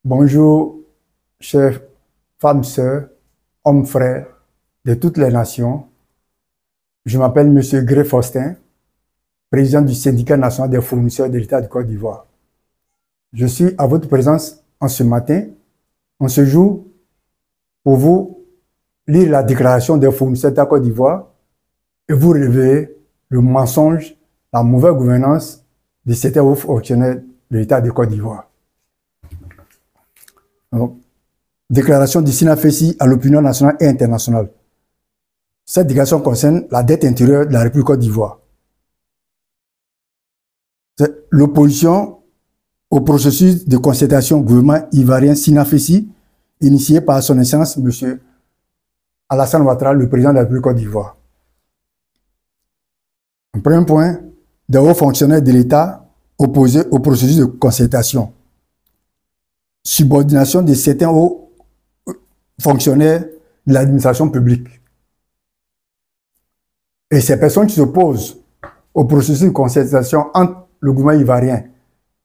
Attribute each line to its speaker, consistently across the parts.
Speaker 1: Bonjour, chers femmes, sœurs, hommes, frères de toutes les nations. Je m'appelle M. Gré Faustin, président du syndicat national des fournisseurs de l'État de Côte d'Ivoire. Je suis à votre présence en ce matin, en ce jour, pour vous lire la déclaration des fournisseurs de la Côte d'Ivoire et vous révéler le mensonge, la mauvaise gouvernance de certains hauts fonctionnaires de l'État de Côte d'Ivoire. Déclaration du SINAFESI à l'opinion nationale et internationale. Cette déclaration concerne la dette intérieure de la République Côte d'Ivoire. L'opposition au processus de concertation gouvernement ivoirien SINAFESI, initié par son excellence M. Alassane Ouattara, le président de la République Côte d'Ivoire. En premier point, des hauts fonctionnaires de l'État opposés au processus de concertation. Subordination de certains hauts fonctionnaires de l'administration publique. Et ces personnes qui s'opposent au processus de concertation entre le gouvernement ivoirien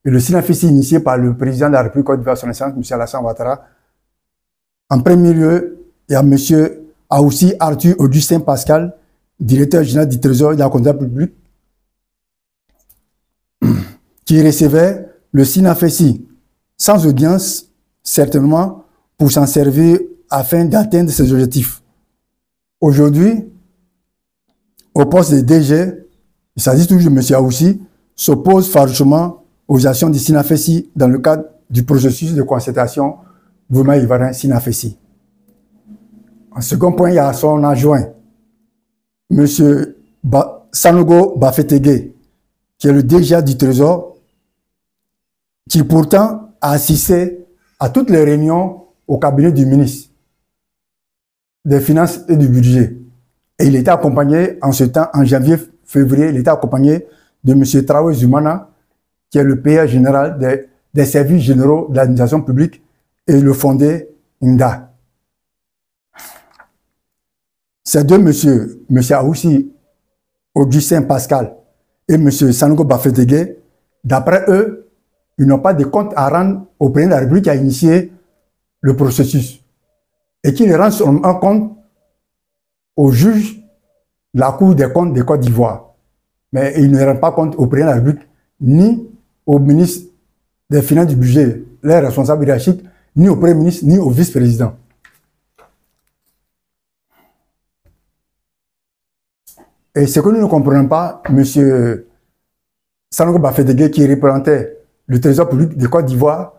Speaker 1: et le SINAFESI initié par le président de la République Côte d'Ivoire, son excellence M. Alassane Ouattara. En premier lieu, il y a M. Aoussi Arthur Augustin Pascal, directeur général du Trésor et de la comptabilité publique, qui recevait le SINAFESI sans audience, certainement, pour s'en servir afin d'atteindre ses objectifs. Aujourd'hui, au poste de DG, il s'agit toujours de M. Aoussi, s'oppose farouchement aux actions du SINAFESI dans le cadre du processus de concertation gouvernement ivoirien SINAFESI. En second point, il y a son adjoint, M. Sanogo Bafetegui, qui est le DG du Trésor, qui pourtant a assisté à toutes les réunions au cabinet du ministre des Finances et du Budget. Et il était accompagné en ce temps, en janvier-février, il était accompagné de M. Traoré Zumana, qui est le PA général des services généraux de l'administration publique, et le fondé INDA. Ces deux messieurs, M. Aoussi Augustin Pascal et M. Sanogo Bafetegui, d'après eux, ils n'ont pas de compte à rendre au président de la République qui a initié le processus et qui ne rendent un compte au juge de la Cour des comptes de Côte d'Ivoire. Mais ils ne rendent pas compte au président de la République ni au ministre des Finances du Budget, les responsables hiérarchiques, ni au Premier ministre, ni au vice-président. Et ce que nous ne comprenons pas, M. Sanogo Bafetegui, qui représentait le Trésor public de Côte d'Ivoire,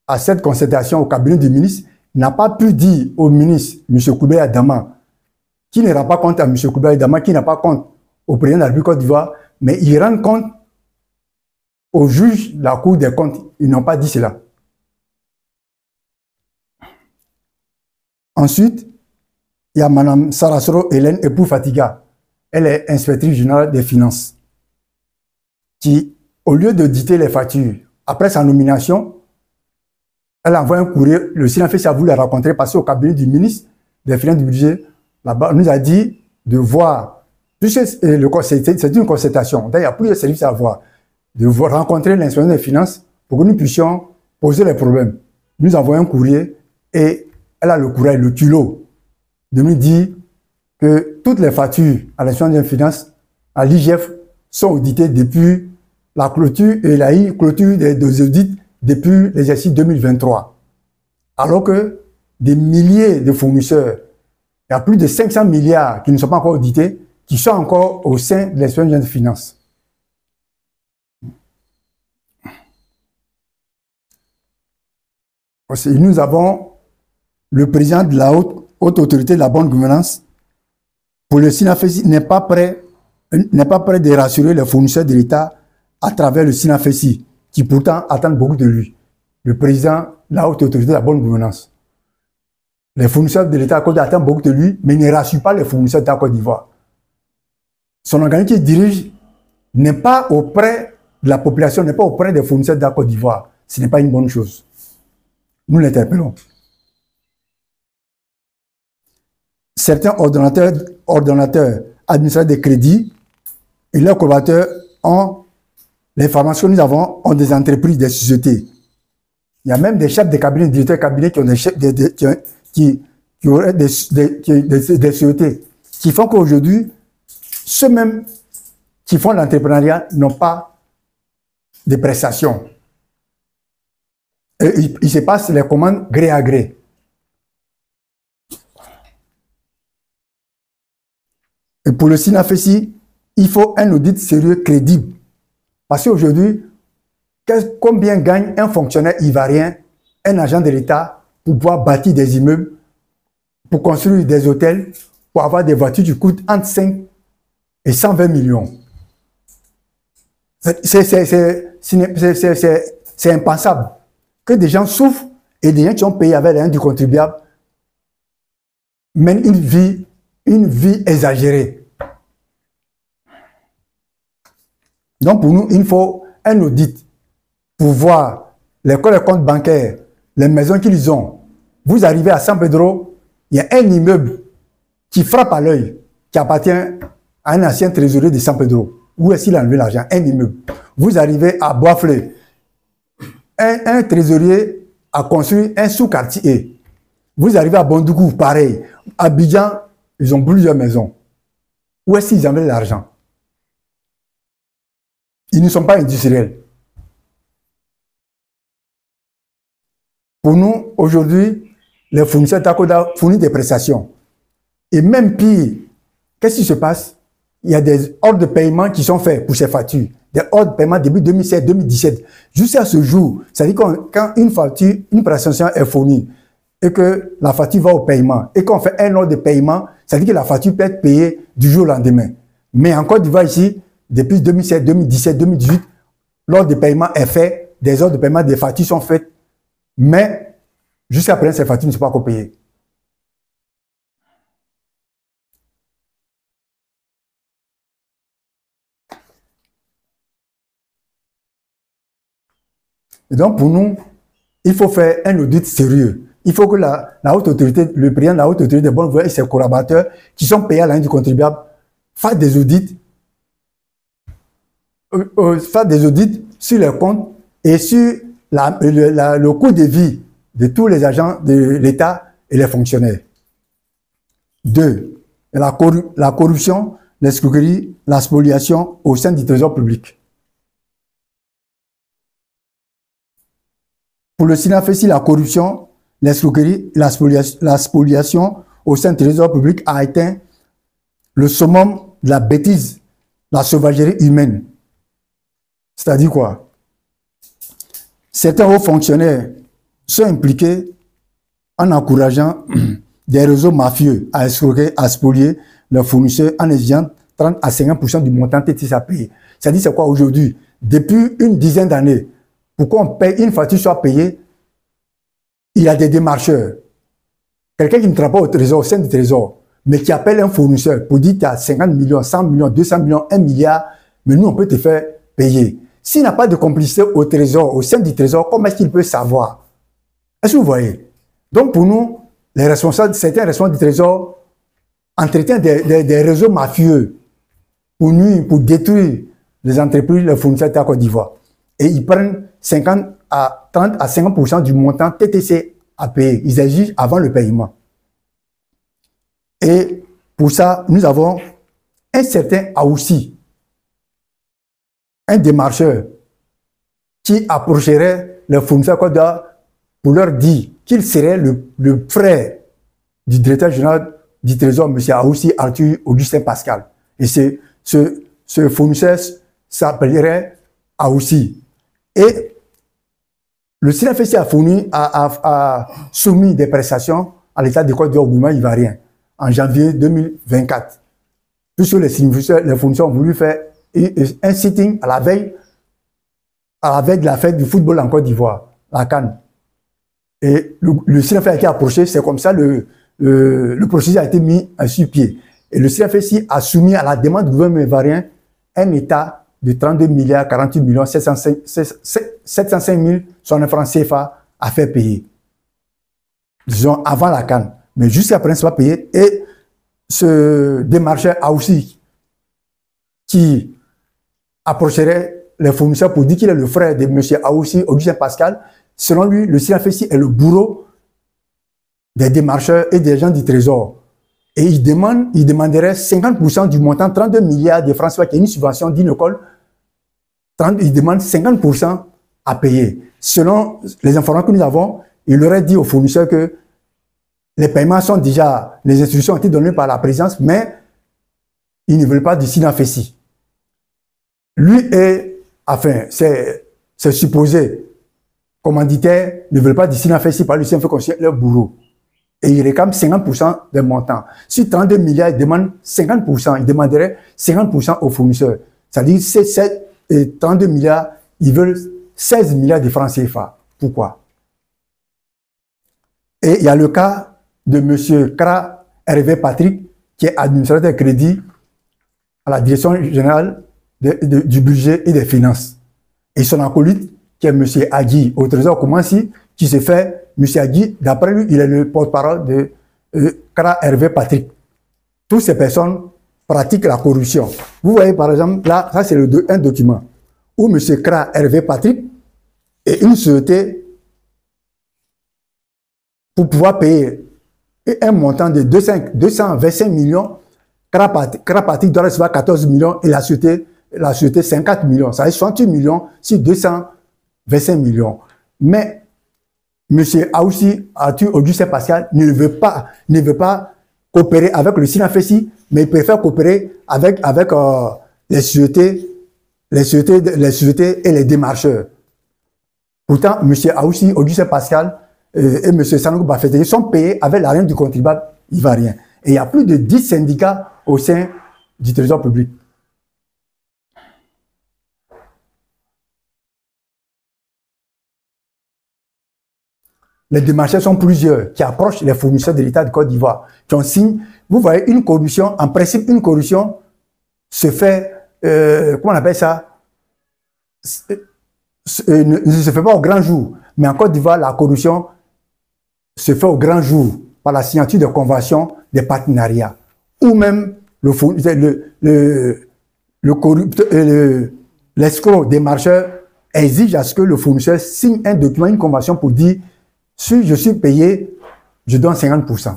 Speaker 1: à cette concertation au cabinet du ministre, n'a pas pu dire au ministre, M. Koulibaly Adama, qui ne rend pas compte à M. Koulibaly Adama, qui n'a pas compte au président de la République Côte d'Ivoire, mais il rend compte au juge de la Cour des comptes. Ils n'ont pas dit cela. Ensuite, il y a Mme Sarasoro Hélène Epou Fatiga. Elle est inspectrice générale des finances, qui, au lieu de dicter les factures, après sa nomination, elle envoie un courrier, le SINAFESI a voulu la rencontrer, passer au cabinet du ministre des Finances du Budget, là-bas, on nous a dit de voir, puisque c'est une concertation, d'ailleurs, il y a plusieurs services à voir, de rencontrer l'inspecteur des finances pour que nous puissions poser les problèmes. Nous envoyons un courrier et elle a le courrier, le culot, de nous dire que toutes les factures à l'inspection des finances, à l'IGF, sont auditées depuis la clôture et la clôture des audits depuis l'exercice 2023. Alors que des milliers de fournisseurs, il y a plus de 500 milliards qui ne sont pas encore audités, qui sont encore au sein de l'inspection des finances. Aussi, nous avons le président de la haute autorité de la bonne gouvernance. Pour le SINAFESI, n'est pas prêt de rassurer les fournisseurs de l'État à travers le SINAFESI, qui pourtant attendent beaucoup de lui, le président de la haute autorité de la bonne gouvernance. Les fournisseurs de l'État attendent beaucoup de lui, mais il ne rassure pas les fournisseurs de la Côte d'Ivoire. Son organisme qui dirige n'est pas auprès de la population, n'est pas auprès des fournisseurs de la Côte d'Ivoire. Ce n'est pas une bonne chose. Nous l'interpellons. Certains ordonnateurs administrateurs de crédit et leurs collaborateurs ont, les formations que nous avons, ont des entreprises, des sociétés. Il y a même des chefs de cabinet, des directeurs de cabinet qui ont des chefs, qui auraient des sociétés qui font qu'aujourd'hui, ceux-mêmes qui font l'entrepreneuriat n'ont pas de prestations. Et il se passe les commandes gré à gré. Et pour le SINAFESI, il faut un audit sérieux, crédible. Parce qu'aujourd'hui, combien gagne un fonctionnaire ivoirien, un agent de l'État, pour pouvoir bâtir des immeubles, pour construire des hôtels, pour avoir des voitures qui coûtent entre 5 et 120 millions. C'est impensable que des gens souffrent et des gens qui ont payé avec l'argent du contribuable mènent une vie exagérée. Donc pour nous, il faut un audit pour voir les comptes bancaires, les maisons qu'ils ont. Vous arrivez à San Pedro, il y a un immeuble qui frappe à l'œil, qui appartient à un ancien trésorier de San Pedro. Où est-ce qu'il a enlevé l'argent? Un immeuble. Vous arrivez à Boisflé, un trésorier a construit un sous-quartier. Vous arrivez à Bondougou, pareil. À Abidjan, ils ont plusieurs maisons. Où est-ce qu'ils enlèvent l'argent? Ils ne sont pas industriels. Pour nous, aujourd'hui, les fournisseurs d'Akoda fournissent des prestations. Et même pire, qu'est-ce qui se passe? Il y a des ordres de paiement qui sont faits pour ces factures. Des ordres de paiement début 2016-2017. Jusqu'à ce jour, c'est-à-dire quand une facture, une prestation est fournie et que la facture va au paiement et qu'on fait un ordre de paiement, c'est-à-dire que la facture peut être payée du jour au lendemain. Mais en Côte d'Ivoire ici, depuis 2007, 2017, 2018, l'ordre de paiement est fait, des ordres de paiement des factures sont faites, mais jusqu'à présent, ces factures ne sont pas encore payées. Et donc, pour nous, il faut faire un audit sérieux. Il faut que la haute autorité, le président de la haute autorité des bonnes voies et ses collaborateurs qui sont payés à l'année du contribuable fassent des audits, sur les comptes et sur le coût de vie de tous les agents de l'État et les fonctionnaires. 2. La corruption, l'escroquerie, la spoliation au sein du trésor public. Pour le SINAFESI, la corruption, l'escroquerie, la spoliation au sein du trésor public a atteint le summum de la bêtise, la sauvagerie humaine. C'est-à-dire quoi? Certains hauts fonctionnaires sont impliqués en encourageant des réseaux mafieux à escroquer, à spolier leurs fournisseurs en exigeant 30 à 50% du montant TTC à payer. C'est-à-dire c'est quoi aujourd'hui? Depuis une dizaine d'années, pour qu'on paye une facture soit payée, il y a des démarcheurs. Quelqu'un qui ne travaille pas au trésor, au sein du trésor, mais qui appelle un fournisseur pour dire que tu as 50 millions, 100 millions, 200 millions, 1 milliard, mais nous on peut te faire payer. S'il n'a pas de complicité au trésor, au sein du trésor, comment est-ce qu'il peut savoir? Est-ce que vous voyez? Donc pour nous, les responsables, certains responsables du trésor entretiennent des réseaux mafieux pour nuire, pour détruire les entreprises, les fournisseurs de la Côte d'Ivoire. Et ils prennent 50 à 30 à 50% du montant TTC à payer. Ils exigent avant le paiement. Et pour ça, nous avons un certain Aoussi, un démarcheur qui approcherait les fournisseurs Côte d'Ivoire pour leur dire qu'il serait le frère du directeur général du Trésor, M. Aoussi Arthur Augustin Pascal. Et ce fournisseur s'appellerait Aoussi. Et le SINAFESI a soumis des prestations à l'État de Côte d'Ivoire au gouvernement ivoirien en janvier 2024. Puisque les fournisseurs ont voulu faire un sitting à la veille de la fête du football en Côte d'Ivoire, la CAN. Et le SINAFESI a été approché, c'est comme ça le processus a été mis sur pied. Et le SINAFESI a soumis à la demande du gouvernement ivoirien un état de 32 milliards 48 millions 705 000 francs CFA à faire payer. Disons avant la CAN. Mais jusqu'à présent, ce n'est pas payé. Et ce démarcheur a aussi qui approcherait les fournisseurs pour dire qu'il est le frère de M. Aoussi Augustin Pascal, selon lui, le SINAFESI est le bourreau des démarcheurs et des gens du Trésor. Et il demanderait 50% du montant, 32 milliards de francs CFA, qui est une subvention d'une école. Il demande 50% à payer. Selon les informations que nous avons, il aurait dit aux fournisseurs que les paiements sont déjà, les instructions ont été données par la présidence, mais ils ne veulent pas du SINAFESI. Lui est, enfin, c'est supposé, commanditaire, ne veulent pas du SINAFESI, par lui, c'est un peu considéré leur bourreau. Et il réclame 50% des montants. Si 32 milliards, il demande 50%, il demanderait 50% aux fournisseurs. C'est-à-dire, ces 32 milliards, ils veulent 16 milliards de francs CFA. Pourquoi? Et il y a le cas de M. Kra Hervé Patrick, qui est administrateur de crédit à la direction générale du budget et des finances. Et son acolyte, qui est M. Agui, au Trésor Koumassi, qui se fait, M. Agui, d'après lui, il est le porte-parole de Kra Hervé Patrick. Toutes ces personnes pratiquent la corruption. Vous voyez, par exemple, là, ça c'est un document où M. Kra Hervé Patrick est une société pour pouvoir payer un montant de 225 millions. Kra Patrick doit recevoir 14 millions et la société 50 millions. Ça fait 68 millions sur 225 millions. Mais M. Aoussi, Arthur Auguste Pascal, ne veut pas coopérer avec le SINAFESI, mais il préfère coopérer avec les sociétés et les démarcheurs. Pourtant, M. Aoussi, Auguste Pascal et M. Sanogo Bafete sont payés avec l'argent du contribuable ivoirien. Et il y a plus de 10 syndicats au sein du Trésor public. Les démarcheurs sont plusieurs qui approchent les fournisseurs de l'État de Côte d'Ivoire, qui ont signé. Vous voyez, une corruption, en principe, une corruption se fait, comment on appelle ça, ne se fait pas au grand jour. Mais en Côte d'Ivoire, la corruption se fait au grand jour par la signature de conventions, des partenariats. Ou même l'escroc démarcheur exige à ce que le fournisseur signe un document, une convention pour dire si je suis payé, je donne 50%.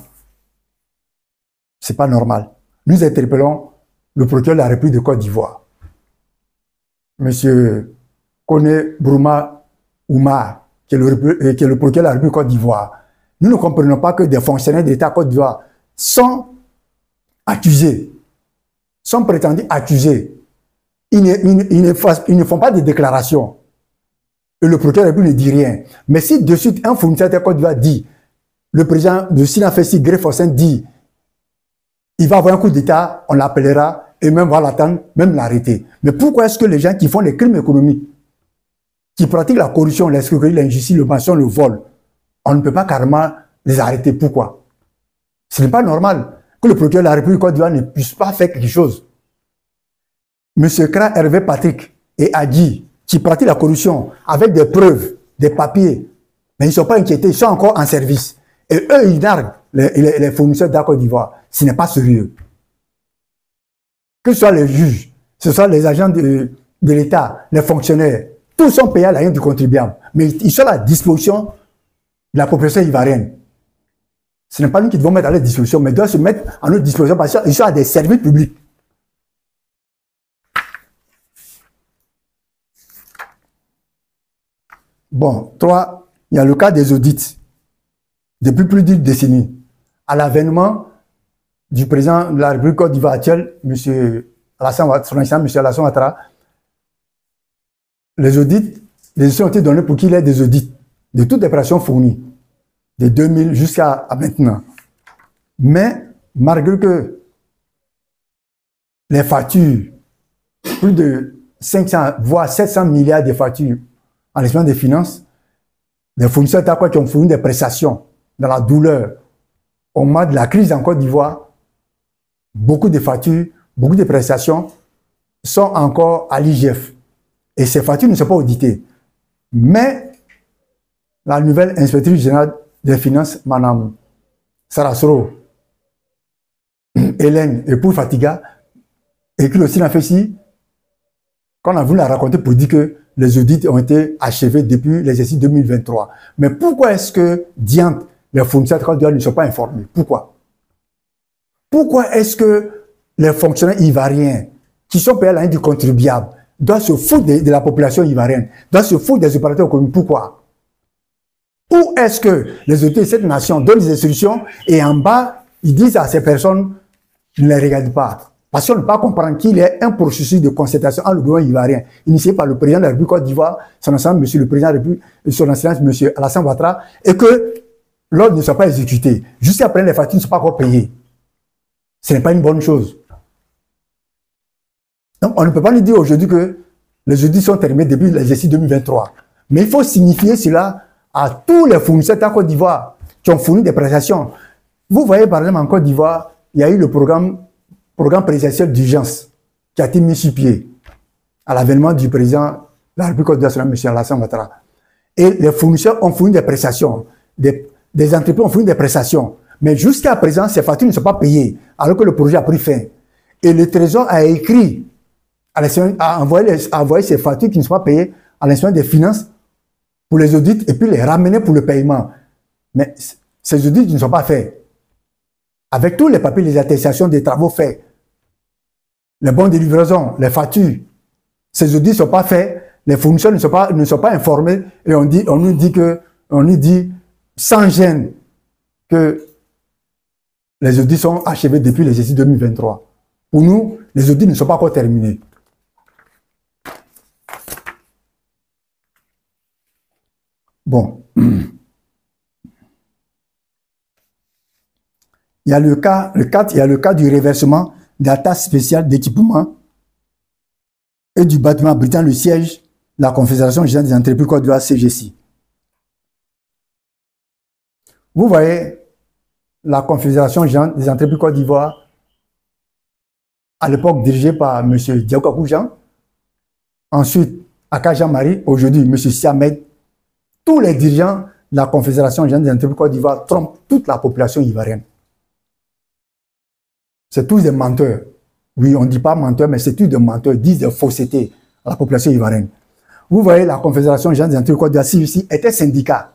Speaker 1: C'est pas normal. Nous interpellons le procureur de la République de Côte d'Ivoire, Monsieur Kone Brouma Oumar, qui est le procureur de la République de Côte d'Ivoire. Nous ne comprenons pas que des fonctionnaires de l'État de Côte d'Ivoire sont accusés, sont prétendus accusés. Ils ne font pas de déclaration. Et le procureur de la République ne dit rien. Mais si de suite un fournisseur de Côte d'Ivoire dit, le président de SINAFESI, Grefossin, dit, il va avoir un coup d'État, on l'appellera, et même va l'attendre, même l'arrêter. Mais pourquoi est-ce que les gens qui font les crimes économiques, qui pratiquent la corruption, l'escroquerie, l'injustice, le mensonge, le vol, on ne peut pas carrément les arrêter? Pourquoi? Ce n'est pas normal que le procureur de la République de Côte d'Ivoire ne puisse pas faire quelque chose. Monsieur Kra Hervé Patrick et Agui, qui pratiquent la corruption avec des preuves, des papiers, mais ils ne sont pas inquiétés, ils sont encore en service. Et eux, ils narguent les fournisseurs de la Côte d'Ivoire. Ce n'est pas sérieux. Que ce soit les juges, que ce soit les agents de l'État, les fonctionnaires, tous sont payés à l'argent du contribuable. Mais ils sont à la disposition de la population ivoirienne. Ce n'est pas nous qui devons mettre à leur disposition, mais ils doivent se mettre à notre disposition parce qu'ils sont à des services publics. Bon, 3, il y a le cas des audits. Depuis plus d'une décennie, à l'avènement du président de la République Côte d'Ivoire actuelle, M. Alassane Ouattara, les audits, les instructions ont été données pour qu'il ait des audits de toutes les opérations fournies, de 2000 jusqu'à maintenant. Mais, malgré que les factures, plus de 500, voire 700 milliards de factures en l'espace des finances, les fournisseurs d'État qui ont fourni des prestations dans la douleur au moment de la crise en Côte d'Ivoire, beaucoup de factures, beaucoup de prestations sont encore à l'IGF. Et ces factures ne sont pas auditées. Mais la nouvelle inspectrice générale des finances, Mme Sarasoro, Hélène et pour Fatiga, écrit aussi dans FESI, qu'on a voulu la raconter pour dire que les audits ont été achevés depuis l'exercice 2023. Mais pourquoi est-ce que Diant, les fournisseurs de Côte d'Ivoire ne sont pas informés? Pourquoi? Pourquoi est-ce que les fonctionnaires ivoiriens qui sont payés à l'année du contribuable doivent se foutre de la population ivoirienne, doivent se foutre des opérateurs économiques? Pourquoi? Où est-ce que les autorités de cette nation donnent des instructions et en bas, ils disent à ces personnes, ne les regardez pas? Parce qu'on ne peut pas comprendre qu'il y a un processus de concertation entre le gouvernement ivoirien, initié par le président de la République Côte d'Ivoire, son excellence, monsieur le président de la République, son excellence, monsieur Alassane Ouattara, et que l'ordre ne soit pas exécuté. Jusqu'à après, les factures ne sont pas encore payées. Ce n'est pas une bonne chose. Donc, on ne peut pas nous dire aujourd'hui que les audits sont terminés depuis l'exercice 2023. Mais il faut signifier cela à tous les fournisseurs en Côte d'Ivoire qui ont fourni des prestations. Vous voyez, par exemple, en Côte d'Ivoire, il y a eu le programme présidentiel d'urgence qui a été mis sur pied à l'avènement du président de la République Côte d'Ivoire, M. Alassane Ouattara. Et les fournisseurs ont fourni des prestations. Des entreprises ont fourni des prestations. Mais jusqu'à présent, ces factures ne sont pas payées, alors que le projet a pris fin. Et le Trésor a écrit, a envoyé ces factures qui ne sont pas payées à l'inspection des finances pour les audits et puis les ramener pour le paiement. Mais ces audits ne sont pas faits. Avec tous les papiers, les attestations des travaux faits, les bons de livraison, les factures, ces audits ne sont pas faits, les fournisseurs ne sont pas informés et on nous dit sans gêne que les audits sont achevés depuis l'exercice 2023. Pour nous, les audits ne sont pas encore terminés. Bon. Il y a le cas du reversement de la taxe spéciale d'équipement et du bâtiment abritant le siège de la Confédération générale des entreprises Côte d'Ivoire, CGC. Vous voyez, la Confédération générale des entreprises Côte d'Ivoire, à l'époque dirigée par M. Diago Kakoujan, ensuite Aka Jean-Marie, aujourd'hui M. Siamed, tous les dirigeants de la Confédération générale des entreprises Côte d'Ivoire trompent toute la population ivoirienne. C'est tous des menteurs. Oui, on ne dit pas menteurs, mais c'est tous des menteurs, ils disent des faussetés à la population ivoirienne. Vous voyez, la Confédération générale des entreprises Côte d'Ivoire, CGC, était syndicat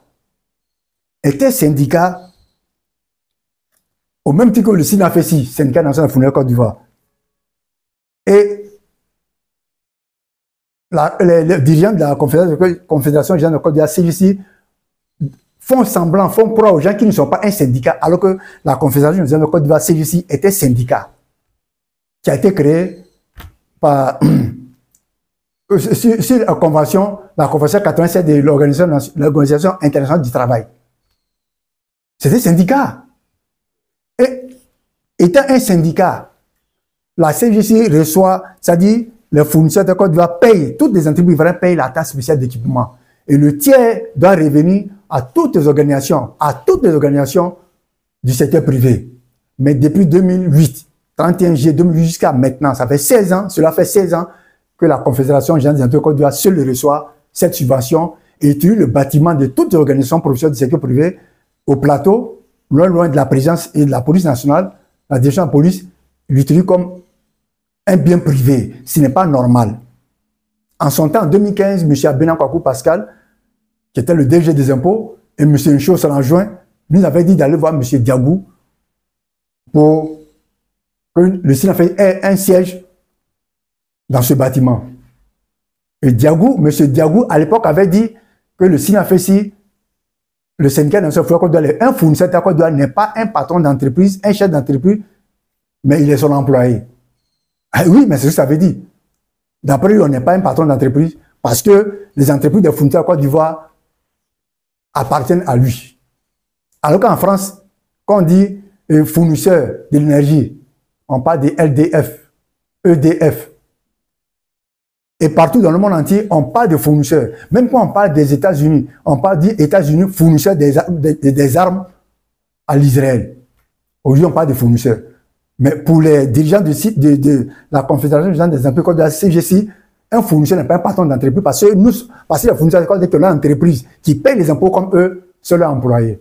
Speaker 1: au même titre que le SINAFESI, syndicat national des fournisseurs Côte d'Ivoire. Et les dirigeants de la Confédération générale de Côte d'Ivoire, CGC, font semblant, font croire aux gens qui ne sont pas un syndicat, alors que la Confédération générale de Côte d'Ivoire, CGC, était syndicat, qui a été créé par sur la convention 87 de l'Organisation internationale du travail. C'était syndicat. Et étant un syndicat, la CGC reçoit, c'est-à-dire les fournisseurs de Côte d'Ivoire payent, toutes les entreprises ivoiriennes payent la taxe spéciale d'équipement. Et le tiers doit revenir à toutes les organisations du secteur privé. Mais depuis 2008, 31 juillet 2008 jusqu'à maintenant, ça fait 16 ans, cela fait 16 ans que la Confédération générale des entreprises Côte d'Ivoire seule reçoit cette subvention et utilise le bâtiment de toutes les organisations professionnelles du secteur privé au plateau, loin de la présence et de la police nationale, la direction de la police l'utilise comme un bien privé. Ce n'est pas normal. En son temps, en 2015, M. Abenan Kwaku Pascal, qui était le DG des impôts, et M. Ncho, son adjoint, nous avait dit d'aller voir M. Diagou pour que le SINAFESI ait un siège dans ce bâtiment. Et Diagou, M. Diagou, à l'époque, avait dit que le SINAFESI, le syndicat national Côte d'Ivoire, un fournisseur de Côte d'Ivoire n'est pas un patron d'entreprise, un chef d'entreprise, mais il est son employé. Ah oui, mais c'est ce que ça veut dire. D'après lui, on n'est pas un patron d'entreprise parce que les entreprises de fournisseurs de Côte d'Ivoire appartiennent à lui. Alors qu'en France, quand on dit fournisseur de l'énergie, on parle de LDF, EDF. Et partout dans le monde entier, on parle de fournisseurs. Même quand on parle des États-Unis, on parle des États-Unis fournisseurs des armes à l'Israël. Aujourd'hui, on parle de fournisseurs. Mais pour les dirigeants de la Confédération générale des entreprises de la CGC, un fournisseur n'est pas un patron d'entreprise parce que les fournisseurs de l'entreprise qui payent les impôts comme eux, c'est leur employé.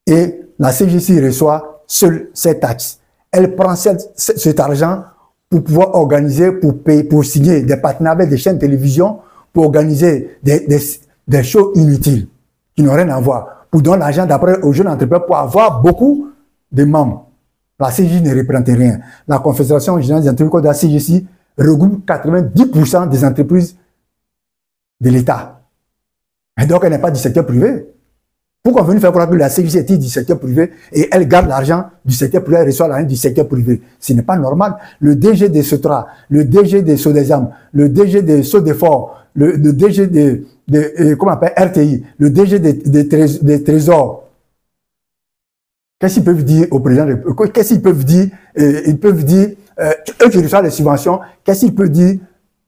Speaker 1: Et la CGC reçoit seule ces taxes. Elle prend cet argent pour pouvoir organiser, pour payer, pour signer des partenariats avec des chaînes de télévision, pour organiser des shows inutiles qui n'ont rien à voir, pour donner l'argent d'après aux jeunes entrepreneurs pour avoir beaucoup de membres. La CGI ne représente rien. La Confédération générale des entreprises de la CGI regroupe 90% des entreprises de l'État. Et donc, elle n'est pas du secteur privé. Pourquoi venir faire croire que la CGI est du secteur privé et elle garde l'argent du secteur privé, elle reçoit l'argent du secteur privé? Ce n'est pas normal. Le DG de Sotra, le DG de Sodesam, le DG de Sodefort, le DG comment on appelle, RTI, le DG des Trésors, qu'est-ce qu'ils peuvent dire au président? Qu'est-ce qu'ils peuvent dire? Ils peuvent dire, eux qui reçoivent les subventions, qu'est-ce qu'ils peuvent dire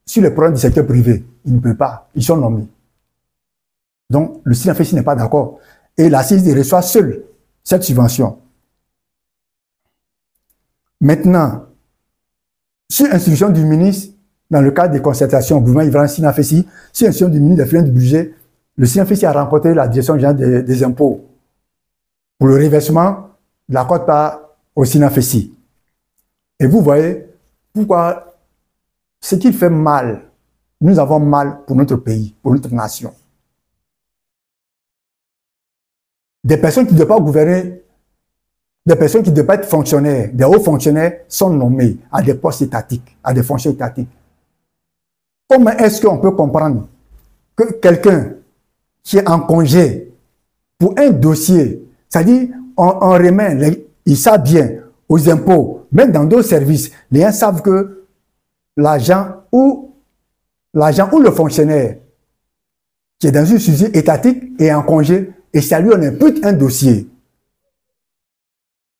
Speaker 1: sur les problèmes du secteur privé? Ils ne peuvent pas. Ils sont nommés. Donc, le SINAFESI n'est pas d'accord. Et la CISD reçoit seule cette subvention. Maintenant, sur instruction du ministre, dans le cadre des concertations au gouvernement ivoirien SINAFESI, sur instruction du ministre des Finances du budget, le SINAFESI a rencontré la direction générale des impôts pour le reversement de la quote-part au SINAFESI. Et vous voyez pourquoi ce qui fait mal, nous avons mal pour notre pays, pour notre nation. Des personnes qui ne doivent pas gouverner, des personnes qui ne doivent pas être fonctionnaires, des hauts fonctionnaires sont nommés à des postes étatiques, à des fonctions étatiques. Comment est-ce qu'on peut comprendre que quelqu'un qui est en congé pour un dossier, c'est-à-dire on remet, ils savent bien aux impôts, même dans d'autres services, les gens savent que l'agent ou le fonctionnaire qui est dans une société étatique est en congé, et ça lui on impute un dossier.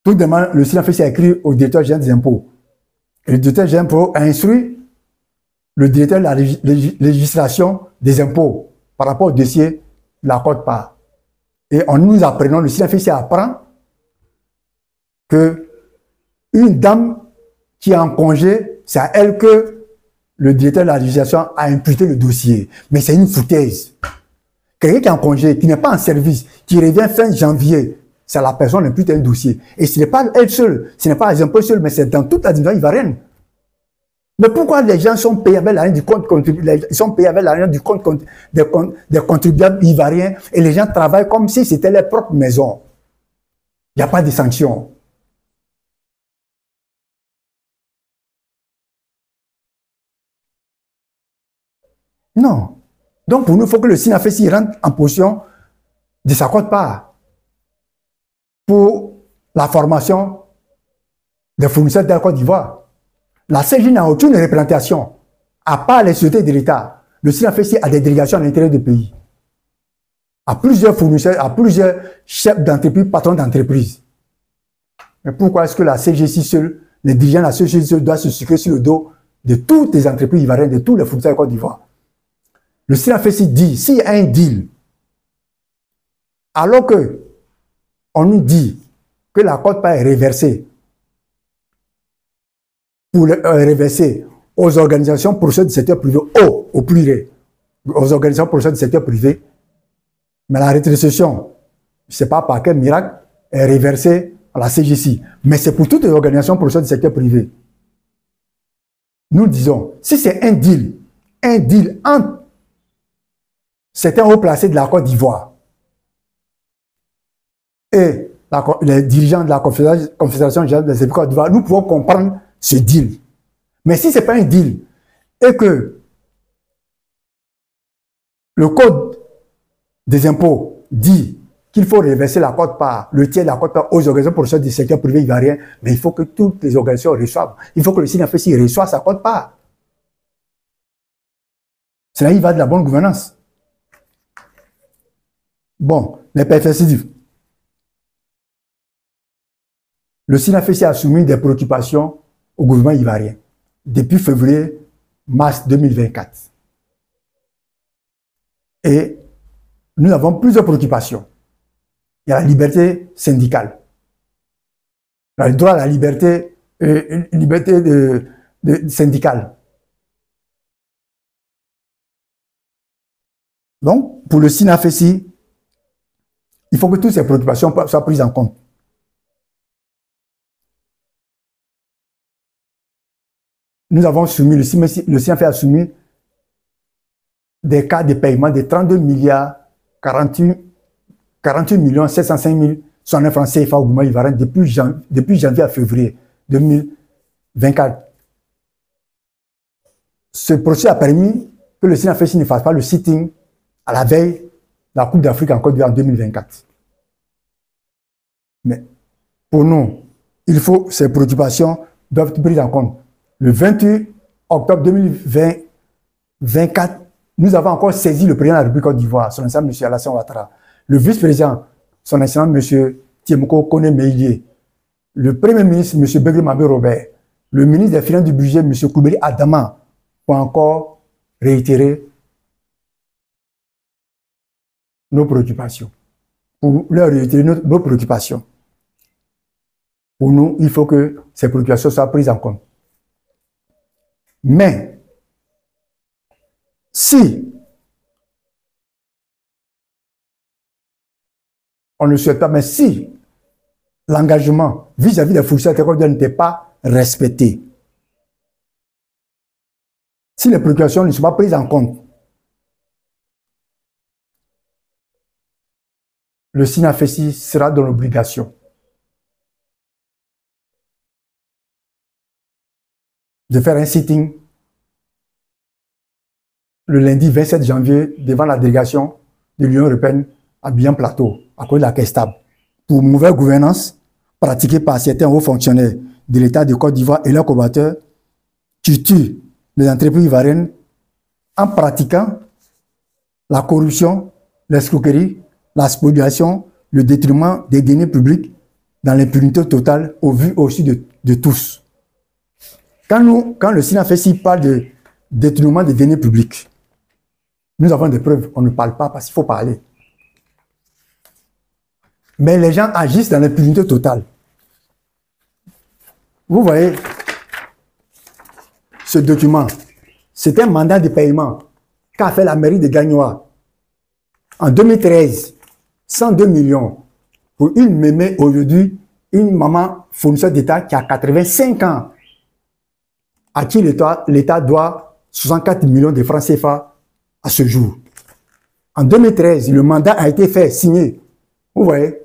Speaker 1: Tout demande, le SINAFESI a écrit au directeur général des impôts. Et le directeur général des impôts a instruit le directeur de la législation des impôts par rapport au dossier de la quote-part. Et en nous apprenant, le SINAFESI apprend que une dame qui est en congé, c'est à elle que le directeur de la législation a imputé le dossier. Mais c'est une foutaise. Quelqu'un qui est en congé, qui n'est pas en service, qui revient fin janvier, c'est la personne qui impute un dossier. Et ce n'est pas elle seule, ce n'est pas les impôts seuls, mais c'est dans toute l'administration ivoirienne. Mais pourquoi les gens sont payés avec l'argent du compte contribuable, ils sont payés avec l'argent du compte des contribuables ivoiriens et les gens travaillent comme si c'était leur propre maison. Il n'y a pas de sanctions. Non. Donc pour nous, il faut que le SINAFESI rentre en position de sa quote-part pour la formation des fournisseurs de la Côte d'Ivoire. La CGI n'a aucune représentation, à part les sociétés de l'État. Le SINAFESI a des délégations à l'intérieur du pays, à plusieurs fournisseurs, à plusieurs chefs d'entreprise, patrons d'entreprise. Mais pourquoi est-ce que la CGI seule, les dirigeants de la CGI seule doivent se sucrer sur le dos de toutes les entreprises ivoiriennes, de tous les fournisseurs de Côte d'Ivoire? Le SINAFESI dit, s'il y a un deal, alors que on nous dit que la quote-part est reversée, pour reverser aux organisations professionnelles du secteur privé, au pluriel, aux organisations professionnelles du secteur privé, mais la rétrocession, je ne sais pas par quel miracle, est reversée à la CGI. Mais c'est pour toutes les organisations professionnelles du secteur privé. Nous disons, si c'est un deal entre certains hauts placés de la Côte d'Ivoire et les dirigeants de la Confédération générale des Côte d'Ivoire, nous pouvons comprendre ce deal. Mais si ce n'est pas un deal et que le code des impôts dit qu'il faut reverser la quote-part, le tiers de la quote-part aux organisations professionnelles du secteur privé ivoirien, mais il faut que toutes les organisations reçoivent. Il faut que le SINAFESI reçoive sa quote-part. Cela y va de la bonne gouvernance. Bon, les perspectives. Le SINAFESI a soumis des préoccupations au gouvernement ivoirien depuis février-mars 2024. Et nous avons plusieurs préoccupations. Il y a la liberté syndicale, le droit à la liberté, syndicale. Donc, pour le SINAFESI, il faut que toutes ces préoccupations soient prises en compte. nous avons soumis, le SINAFESI a soumis des cas de paiement de 32 milliards 48 millions 705 000 109 francs CFA au gouvernement ivoirien depuis janvier à février 2024. Ce procès a permis que le SINAFESI ne fasse pas le sitting à la veille de la Coupe d'Afrique en Côte d'Ivoire en 2024. Mais pour nous, il faut ces préoccupations doivent être prises en compte. Le 28 octobre 2024, nous avons encore saisi le président de la République Côte d'Ivoire, son excellence M. Alassane Ouattara, le vice-président, son excellence M. Tiemoko Kone Meïlié, le premier ministre M. Begley Mabé Robert, le ministre des Finances du Budget M. Koulibaly Adama, pour encore réitérer nos préoccupations. Pour leur réitérer nos préoccupations. Pour nous, il faut que ces préoccupations soient prises en compte. Mais, si on ne souhaite pas, mais si l'engagement vis-à-vis des fonctionnaires de l'école n'était pas respecté, si les préoccupations ne sont pas prises en compte, le SINAFESI sera dans l'obligation de faire un sitting le lundi 27 janvier devant la délégation de l'Union européenne à Bihan-Plateau, à cause de la caisse stable, pour mauvaise gouvernance pratiquée par certains hauts fonctionnaires de l'État de Côte d'Ivoire et leurs combattants qui tuent les entreprises ivoiriennes en pratiquant la corruption, l'escroquerie, la spoliation, le détournement des deniers publics dans l'impunité totale au vu aussi de tous. Quand le SINAFESI parle de détournement des deniers publics, nous avons des preuves, on ne parle pas parce qu'il faut parler. Mais les gens agissent dans l'impunité totale. Vous voyez, ce document, c'est un mandat de paiement qu'a fait la mairie de Gagnoa en 2013, 102 millions pour une mémé aujourd'hui, une maman fournisseur d'État qui a 85 ans, à qui l'État doit 64 millions de francs CFA à ce jour. En 2013, le mandat a été fait, signé, vous voyez,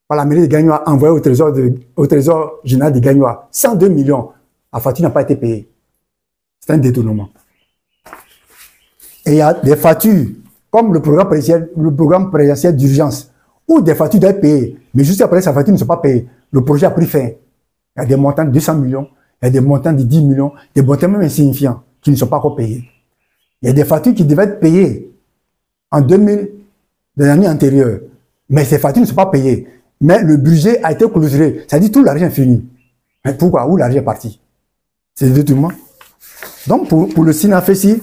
Speaker 1: par la mairie de Gagnoa, envoyé au trésor général de Gagnoa. 102 millions. La facture n'a pas été payée. C'est un détournement. Et il y a des factures, comme le programme présidentiel d'urgence, où des factures doivent être payées. Mais juste après, ces factures ne sont pas payées. Le projet a pris fin. Il y a des montants de 200 millions, il y a des montants de 10 millions, des montants même insignifiants qui ne sont pas encore payés. Il y a des factures qui devaient être payées en 2000, de l'année antérieure. Mais ces factures ne sont pas payées. Mais le budget a été closuré. Ça dit tout l'argent est fini. Mais pourquoi? Où l'argent est parti? C'est le détournement. Donc pour le SINAFESI,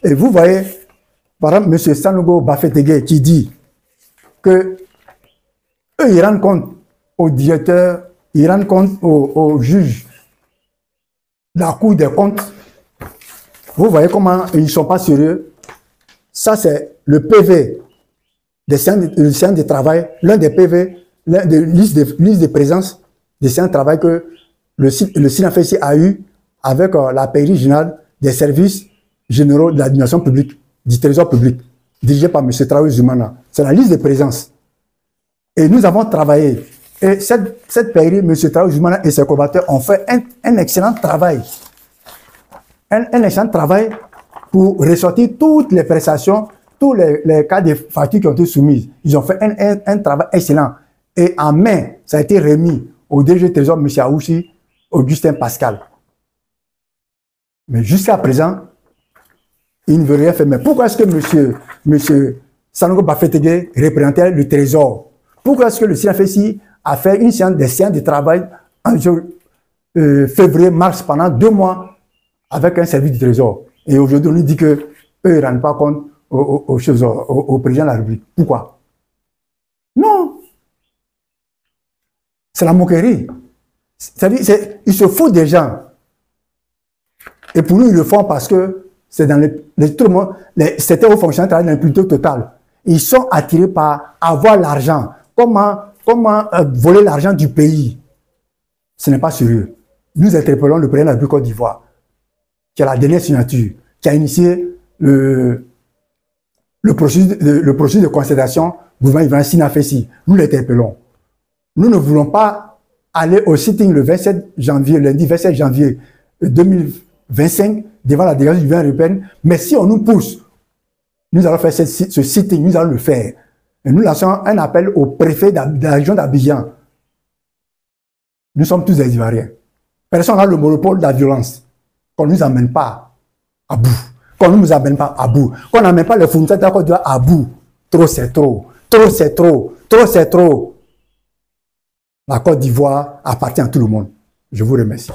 Speaker 1: et vous voyez, par exemple, M. Sanogo Bafetegui qui dit que eux, ils rendent compte aux directeurs, ils rendent compte aux juges de la Cour des comptes. Vous voyez comment ils ne sont pas sérieux. Ça, c'est le PV des séances de travail, l'un des PV, l'un des listes de présence des séances de travail que le SINAFESI a eu avec la pairie générale des services généraux de l'administration publique, du trésor public, dirigé par M. Traoré Zumana. C'est la liste de présence. Et nous avons travaillé. Et cette pairie, M. Traoré Zumana et ses combattants ont fait un excellent travail. Un excellent travail pour ressortir toutes les prestations, tous les cas de factures qui ont été soumises. Ils ont fait un travail excellent. Et en mai, ça a été remis au DG Trésor, M. Aoussi, Augustin Pascal. Mais jusqu'à présent, il ne veut rien faire. Mais pourquoi est-ce que M. Sanogo Bafetegui représentait le Trésor? Pourquoi est-ce que le SINAFESI a fait des séances de travail en février, mars, pendant 2 mois avec un service du Trésor? Et aujourd'hui, on nous dit qu'eux ne rendent pas compte au président de la République. Pourquoi? Non. C'est la moquerie. C'est-à-dire, ils se foutent des gens. Et pour nous, ils le font parce que c'est dans tout le monde, certains hauts fonctionnaires travaillent dans l'impunité totale. Ils sont attirés par avoir l'argent. Comment voler l'argent du pays? Ce n'est pas sérieux. nous interpellons le président de la République Côte d'Ivoire, qui a la dernière signature, qui a initié le processus de concertation gouvernement ivoirien SINAFESI. Nous l'interpellons. Nous ne voulons pas aller au sitting le 27 janvier, lundi 27 janvier 2025, devant la délégation du gouvernement européen, mais si on nous pousse, nous allons faire ce sitting, nous allons le faire. Et nous lançons un appel au préfet de la région d'Abidjan. Nous sommes tous des Ivoiriens. Personne n'a le monopole de la violence. Qu'on ne nous amène pas à bout. Qu'on ne nous amène pas à bout. Qu'on n'amène pas les fournisseurs de la Côte d'Ivoire à bout. Trop, c'est trop. Trop, c'est trop. Trop, c'est trop. La Côte d'Ivoire appartient à tout le monde. Je vous remercie.